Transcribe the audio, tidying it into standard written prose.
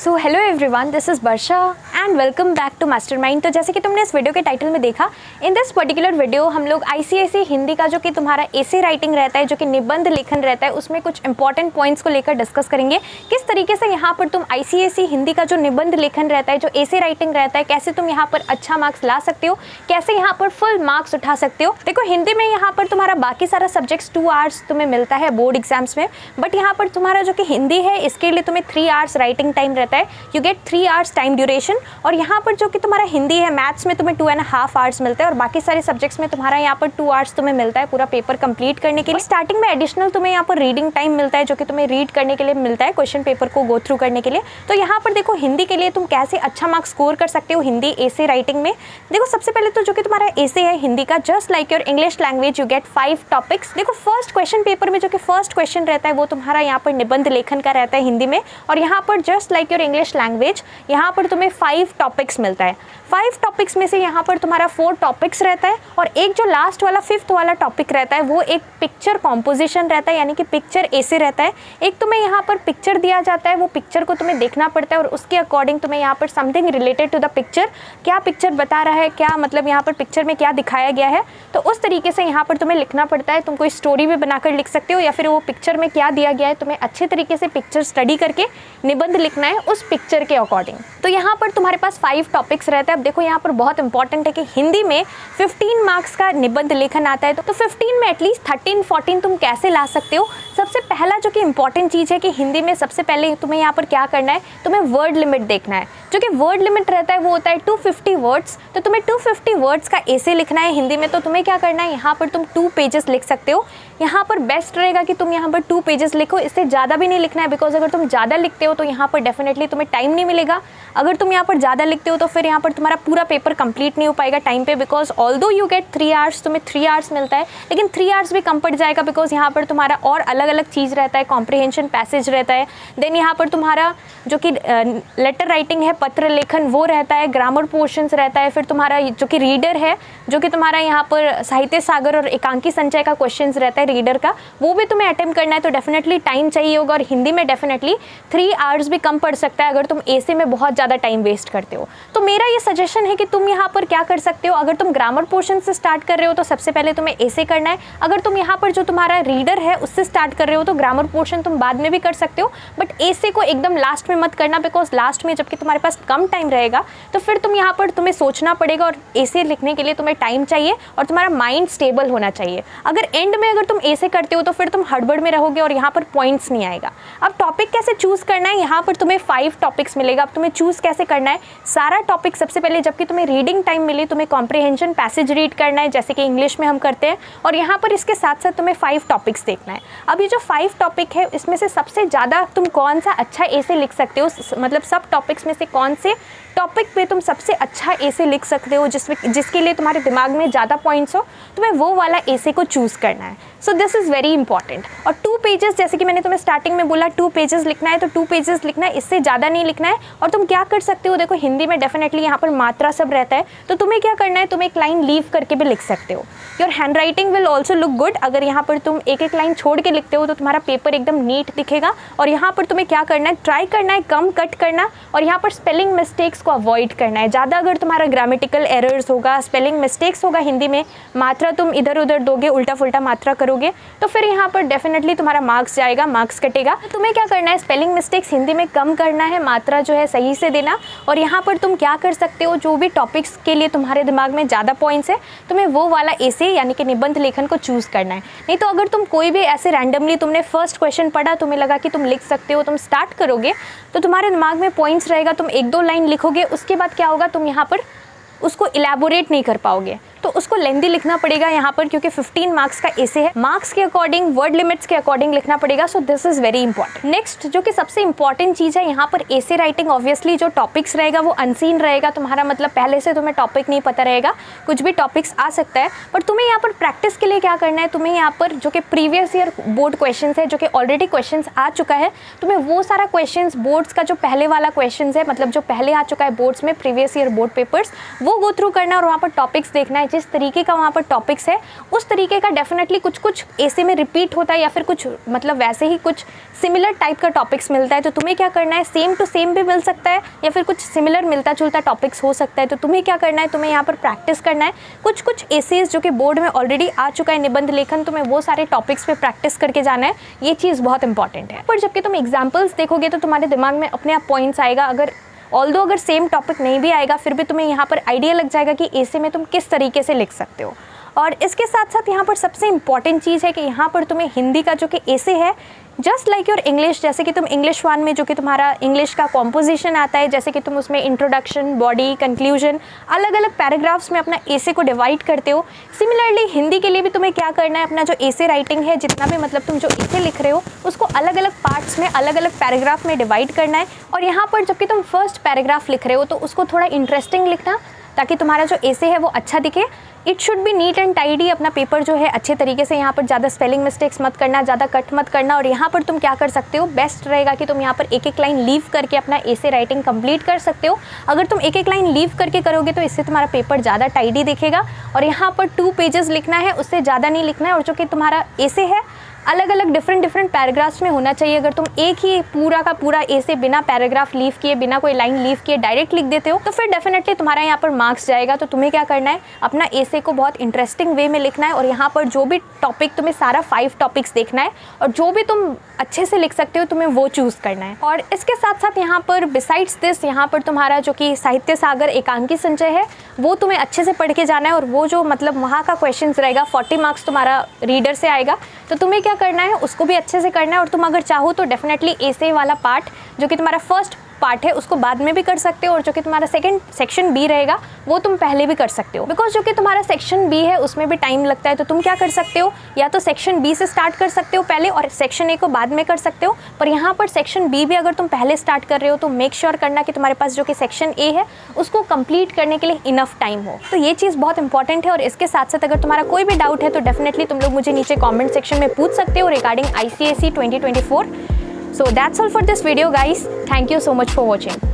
So hello everyone, this is Varsha and welcome back to Mastermind. तो जैसे कि तुमने इस वीडियो के टाइटल में देखा, इन दिस पर्टिकुलर वीडियो हम लोग आईसीएसई हिंदी का जो कि तुम्हारा एसे राइटिंग रहता है, जो कि निबंध लेखन रहता है, उसमें कुछ इंपॉर्टेंट पॉइंट्स को लेकर डिस्कस करेंगे। किस तरीके से यहाँ पर तुम आईसीएसई हिंदी का जो निबंध लेखन रहता है, जो एसे राइटिंग रहता है, कैसे तुम यहाँ पर अच्छा मार्क्स ला सकते हो, कैसे यहाँ पर फुल मार्क्स उठा सकते हो। देखो, हिंदी में यहाँ पर तुम्हारा बाकी सारा सब्जेक्ट्स 2 आवर्स तुम्हें मिलता है बोर्ड एग्जाम्स में, बट यहाँ पर तुम्हारा जो कि हिंदी है इसके लिए तुम्हें 3 आवर्स राइटिंग टाइम रहता है। You get 3 hours time duration. और यहाँ पर जो कि तुम्हारा हिंदी है, मैथ्स में तुम्हें 2.5 आवर्स मिलता है और बाकी सारे सब्जेक्ट्स में तुम्हारा यहाँ पर 2 आवर्स तुम्हें मिलता है पूरा पेपर कंप्लीट करने के लिए। स्टार्टिंग में एडिशनल तुम्हें यहाँ पर रीडिंग टाइम मिलता है, जो कि तुम्हें रीड करने के लिए मिलता है, क्वेश्चन पेपर को गो थ्रू करने के लिए। तो यहाँ पर देखो, हिंदी के लिए तुम कैसे अच्छा मार्क्स स्कोर कर सकते हो हिंदी एसे राइटिंग में। देखो, सबसे पहले तो जो कि तुम्हारा एसे है हिंदी का, just like your English language you get 5 topics. देखो, फर्स्ट क्वेश्चन पेपर में जो कि फर्स्ट क्वेश्चन रहता है वो तुम्हारा यहाँ पर निबंध लेखन का रहता है हिंदी में। और यहाँ पर just like your English language, यहाँ पर तुम्हें 5 टॉपिक्स मिलता है। 5 टॉपिक्स में से यहाँ पर तुम्हारा 4 टॉपिक्स रहता है और एक जो लास्ट वाला 5th वाला टॉपिक रहता है वो एक पिक्चर कॉम्पोजिशन रहता है, यानी कि पिक्चर एसे रहता है। एक तुम्हें यहाँ पर पिक्चर दिया जाता है, वो पिक्चर को तुम्हें देखना पड़ता है और उसके अकॉर्डिंग तुम्हें यहाँ पर something related to the picture, क्या पिक्चर बता रहा है, क्या मतलब यहाँ पर पिक्चर में क्या दिखाया गया है, तो उस तरीके से यहाँ पर तुम्हें लिखना पड़ता है। तुम कोई स्टोरी भी बनाकर लिख सकते हो या फिर वो पिक्चर में क्या दिया गया है तुम्हें अच्छे तरीके से पिक्चर स्टडी करके निबंध लिखना है उस पिक्चर के अकॉर्डिंग। तो यहाँ पर तुम्हारे पास 5 टॉपिक्स रहते हैं। अब देखो, यहाँ पर बहुत इंपॉर्टेंट है कि हिंदी में 15 मार्क्स का निबंध लेखन आता है, तो 15 में एटलीस्ट 13-14 तुम कैसे ला सकते हो। सबसे पहला जो कि इंपॉर्टेंट चीज़ है कि हिंदी में सबसे पहले तुम्हें यहाँ पर क्या करना है, तुम्हें वर्ड लिमिट देखना है। जो कि वर्ड लिमिट रहता है वो होता है 250 वर्ड्स। तो तुम्हें 250 वर्ड्स का एसे लिखना है हिंदी में। तो तुम्हें क्या करना है, यहाँ पर तुम 2 पेजेस लिख सकते हो। यहाँ पर बेस्ट रहेगा कि तुम यहाँ पर 2 पेजेस लिखो, इससे ज़्यादा भी नहीं लिखना है, बिकॉज अगर तुम ज़्यादा लिखते हो तो यहाँ पर डेफिनेटली तुम्हें टाइम नहीं मिलेगा। अगर तुम यहाँ पर ज़्यादा लिखते हो तो फिर यहाँ पर तुम्हारा पूरा पेपर कंप्लीट नहीं हो पाएगा टाइम पे, because although you get 3 hours, तुम्हें 3 आवर्स मिलता है, लेकिन 3 आवर्स भी कम पड़ जाएगा, बिकॉज यहाँ पर तुम्हारा और अलग अलग चीज़ रहता है, कॉम्प्रिहेंशन पैसेज रहता है, देन यहाँ पर तुम्हारा जो कि लेटर राइटिंग है, पत्र लेखन, वो रहता है, ग्रामर पोर्शंस रहता है, फिर तुम्हारा जो कि रीडर है, जो कि तुम्हारा यहाँ पर साहित्य सागर और एकांकी संचय का क्वेश्चंस रहता है रीडर का, वो भी तुम्हें अटेम्प्ट करना है। तो डेफिनेटली टाइम चाहिए होगा और हिंदी में डेफिनेटली 3 आवर्स भी कम पड़ सकता है अगर तुम एसे में बहुत ज़्यादा टाइम वेस्ट करते हो। तो मेरा ये सजेशन है कि तुम यहाँ पर क्या कर सकते हो, अगर तुम ग्रामर पोर्शन से स्टार्ट कर रहे हो तो सबसे पहले तुम्हें एसे करना है। अगर तुम यहाँ पर जो तुम्हारा रीडर है उससे स्टार्ट कर रहे हो तो ग्रामर पोर्शन तुम बाद में भी कर सकते हो, बट एसे को एकदम लास्ट में मत करना, बिकॉज लास्ट में जबकि तुम्हारे पास कम टाइम रहेगा तो फिर तुम यहाँ पर तुम्हें सोचना पड़ेगा और एसे लिखने के लिए तुम्हें टाइम चाहिए और तुम्हारा माइंड स्टेबल होना चाहिए। अगर एंड में अगर तुम एसे करते हो तो फिर तुम हड़बड़ में रहोगे और यहाँ पर पॉइंट्स नहीं आएगा। अब टॉपिक कैसे चूज करना है, यहाँ पर तुम्हें 5 टॉपिक्स मिलेगा। अब तुम्हें चूज कैसे करना है, सारा टॉपिक सबसे पहले जबकि तुम्हें रीडिंग टाइम मिले तुम्हें कॉम्प्रिहेंशन पैसेज रीड करना है, जैसे कि इंग्लिश में हम करते हैं, और यहाँ पर इसके साथ साथ तुम्हें 5 टॉपिक्स देखना है। अब ये जो 5 टॉपिक है इसमें से सबसे ज़्यादा तुम कौन सा अच्छा एसे लिख सकते हो, मतलब सब टॉपिक्स में से कौन से टॉपिक पे तुम सबसे अच्छा एसे लिख सकते हो, जिसके लिए तुम्हारे दिमाग में ज़्यादा पॉइंट्स हो, तुम्हें वो वाला एसे को चूज़ करना है। So this is very important. और 2 पेजेस, जैसे कि मैंने तुम्हें स्टार्टिंग में बोला 2 पेजेस लिखना है, तो 2 पेजेस लिखना है, इससे ज़्यादा नहीं लिखना है। और तुम क्या कर सकते हो, देखो हिंदी में डेफिनेटली यहाँ पर मात्रा सब रहता है, तो तुम्हें क्या करना है, तुम एक लाइन लीव करके भी लिख सकते हो। Your hand writing will also look good. अगर यहाँ पर तुम एक लाइन छोड़ के लिखते हो तो तुम्हारा पेपर एकदम नीट दिखेगा। और यहाँ पर तुम्हें क्या करना है, ट्राई करना है कम कट करना और यहाँ पर स्पेलिंग मिस्टेक्स को अवॉइड करना है। ज़्यादा अगर तुम्हारा ग्रामेटिकल एरर्स होगा, स्पेलिंग मिस्टेक्स होगा, हिंदी में मात्रा तुम इधर उधर दोगे, उल्टा फुल्टा मात्रा करोगे, तो फिर यहाँ पर डेफिनेटली तुम्हारा मार्क्स जाएगा, मार्क्स कटेगा। तो तुम्हें क्या करना है, स्पेलिंग मिस्टेक्स हिंदी में कम करना है, मात्रा जो है सही से देना। और यहाँ पर तुम क्या कर सकते हो, जो भी टॉपिक्स के लिए तुम्हारे दिमाग में ज़्यादा पॉइंट्स है, तुम्हें वो वाला एसे यानी कि निबंध लेखन को चूज़ करना है। नहीं तो अगर तुम कोई भी ऐसे रैंडमली तुमने फर्स्ट क्वेश्चन पढ़ा, तुम्हें लगा कि तुम लिख सकते हो, तुम स्टार्ट करोगे तो तुम्हारे दिमाग में पॉइंट्स रहेगा, तुम 1-2 लाइन लिखोगे, उसके बाद क्या होगा, तुम यहाँ पर उसको इलेबोरेट नहीं कर पाओगे, तो उसको लेंदी लिखना पड़ेगा यहाँ पर, क्योंकि 15 मार्क्स का एसे है, मार्क्स के अकॉर्डिंग, वर्ड लिमिट्स के अकॉर्डिंग लिखना पड़ेगा। So this is very important. Next जो कि सबसे इंपॉर्टेंट चीज़ है यहाँ पर एसे राइटिंग, ऑब्वियसली जो टॉपिक्स रहेगा वो अनसीन रहेगा तुम्हारा, मतलब पहले से तुम्हें टॉपिक नहीं पता रहेगा, कुछ भी टॉपिक्स आ सकता है। पर तुम्हें यहाँ पर प्रैक्टिस के लिए क्या करना है, तुम्हें यहाँ पर जो कि प्रीवियस ईयर बोर्ड क्वेश्चन है, जो कि ऑलरेडी क्वेश्चन आ चुका है, तुम्हें वो सारा क्वेश्चन बोर्ड्स का जो पहले वाला क्वेश्चन है, मतलब जो पहले आ चुका है बोर्ड्स में प्रीवियस ईयर बोर्ड पेपर्स, वो गो थ्रू करना और वहाँ पर टॉपिक्स देखना है जिस तरीके का वहाँ पर टॉपिक्स है उस तरीके का डेफिनेटली कुछ कुछ ऐसे में रिपीट होता है या फिर कुछ मतलब वैसे ही कुछ सिमिलर टाइप का टॉपिक्स मिलता है। तो तुम्हें क्या करना है, सेम टू सेम भी मिल सकता है या फिर कुछ सिमिलर मिलता जुलता टॉपिक्स हो सकता है। तो तुम्हें क्या करना है, तुम्हें यहाँ पर प्रैक्टिस करना है। कुछ कुछ एसेज जो कि बोर्ड में ऑलरेडी आ चुका है निबंध लेखन, तुम्हें वो सारे टॉपिक्स पे प्रैक्टिस करके जाना है। ये चीज़ बहुत इंपॉर्टेंट है। पर जबकि तुम एग्जाम्पल्स देखोगे तो तुम्हारे दिमाग में अपने आप पॉइंट्स आएगा। अगर सेम टॉपिक नहीं भी आएगा फिर भी तुम्हें यहाँ पर आइडिया लग जाएगा कि ऐसे में तुम किस तरीके से लिख सकते हो। और इसके साथ साथ यहाँ पर सबसे इम्पॉर्टेंट चीज़ है कि यहाँ पर तुम्हें हिंदी का जो कि ऐसे है जस्ट लाइक योर इंग्लिश, जैसे कि तुम इंग्लिश 1 में जो कि तुम्हारा इंग्लिश का कॉम्पोजिशन आता है, जैसे कि तुम उसमें इंट्रोडक्शन, बॉडी, कंक्लूजन, अलग अलग पैराग्राफ्स में अपना एसे को डिवाइड करते हो। सिमिलरली हिंदी के लिए भी तुम्हें क्या करना है, अपना जो एसे राइटिंग है, जितना भी मतलब तुम जो एसे लिख रहे हो उसको अलग अलग पार्ट्स में, अलग अलग पैराग्राफ में डिवाइड करना है। और यहाँ पर जबकि तुम फर्स्ट पैराग्राफ लिख रहे हो तो उसको थोड़ा इंटरेस्टिंग लिखना ताकि तुम्हारा जो एसे है वो अच्छा दिखे। It should be neat and tidy. अपना पेपर जो है अच्छे तरीके से, यहाँ पर ज़्यादा स्पेलिंग मिस्टेक्स मत करना, ज़्यादा कट मत करना। और यहाँ पर तुम क्या कर सकते हो, बेस्ट रहेगा कि तुम यहाँ पर एक एक लाइन लीव करके अपना एसे राइटिंग कंप्लीट कर सकते हो। अगर तुम एक एक लाइन लीव करके करोगे तो इससे तुम्हारा पेपर ज़्यादा टाइडी दिखेगा। और यहाँ पर 2 पेजेस लिखना है, उससे ज़्यादा नहीं लिखना है। और जो कि तुम्हारा एसे है अलग अलग डिफरेंट पैराग्राफ्स में होना चाहिए। अगर तुम एक ही पूरा का पूरा एसे बिना पैराग्राफ लीव किए, बिना कोई लाइन लीव किए डायरेक्ट लिख देते हो तो फिर डेफिनेटली तुम्हारा यहाँ पर मार्क्स जाएगा। तो तुम्हें क्या करना है, अपना एसे को बहुत इंटरेस्टिंग वे में लिखना है। और यहाँ पर जो भी टॉपिक, तुम्हें सारा 5 टॉपिक्स देखना है और जो भी तुम अच्छे से लिख सकते हो तुम्हें वो चूज़ करना है। और इसके साथ साथ यहाँ पर बिसाइड्स दिस, यहाँ पर तुम्हारा जो कि साहित्य सागर एकांकी संचय है वो तुम्हें अच्छे से पढ़ के जाना है। और वो जो मतलब वहाँ का क्वेश्चंस रहेगा 40 मार्क्स तुम्हारा रीडर से आएगा। तो तुम्हें क्या करना है, उसको भी अच्छे से करना है। और तुम अगर चाहो तो डेफिनेटली एसे वाला पार्ट जो कि तुम्हारा फर्स्ट पार्ट है उसको बाद में भी कर सकते हो। और जो कि तुम्हारा सेकंड सेक्शन बी रहेगा वो तुम पहले भी कर सकते हो। बिकॉज जो कि तुम्हारा सेक्शन बी है उसमें भी टाइम लगता है। तो तुम क्या कर सकते हो, या तो सेक्शन बी से स्टार्ट कर सकते हो पहले और सेक्शन ए को बाद में कर सकते हो। पर यहाँ पर सेक्शन बी भी अगर तुम पहले स्टार्ट कर रहे हो तो मेक श्योर करना कि तुम्हारे पास जो कि सेक्शन ए है उसको कंप्लीट करने के लिए इनफ टाइम हो। तो ये चीज़ बहुत इंपॉर्टेंट है। और इसके साथ साथ अगर तुम्हारा कोई भी डाउट है तो डेफिनेटली तुम लोग मुझे नीचे कॉमेंट सेक्शन में पूछ सकते हो regarding ICSE 2024। So that's all for this video guys. Thank you so much for watching.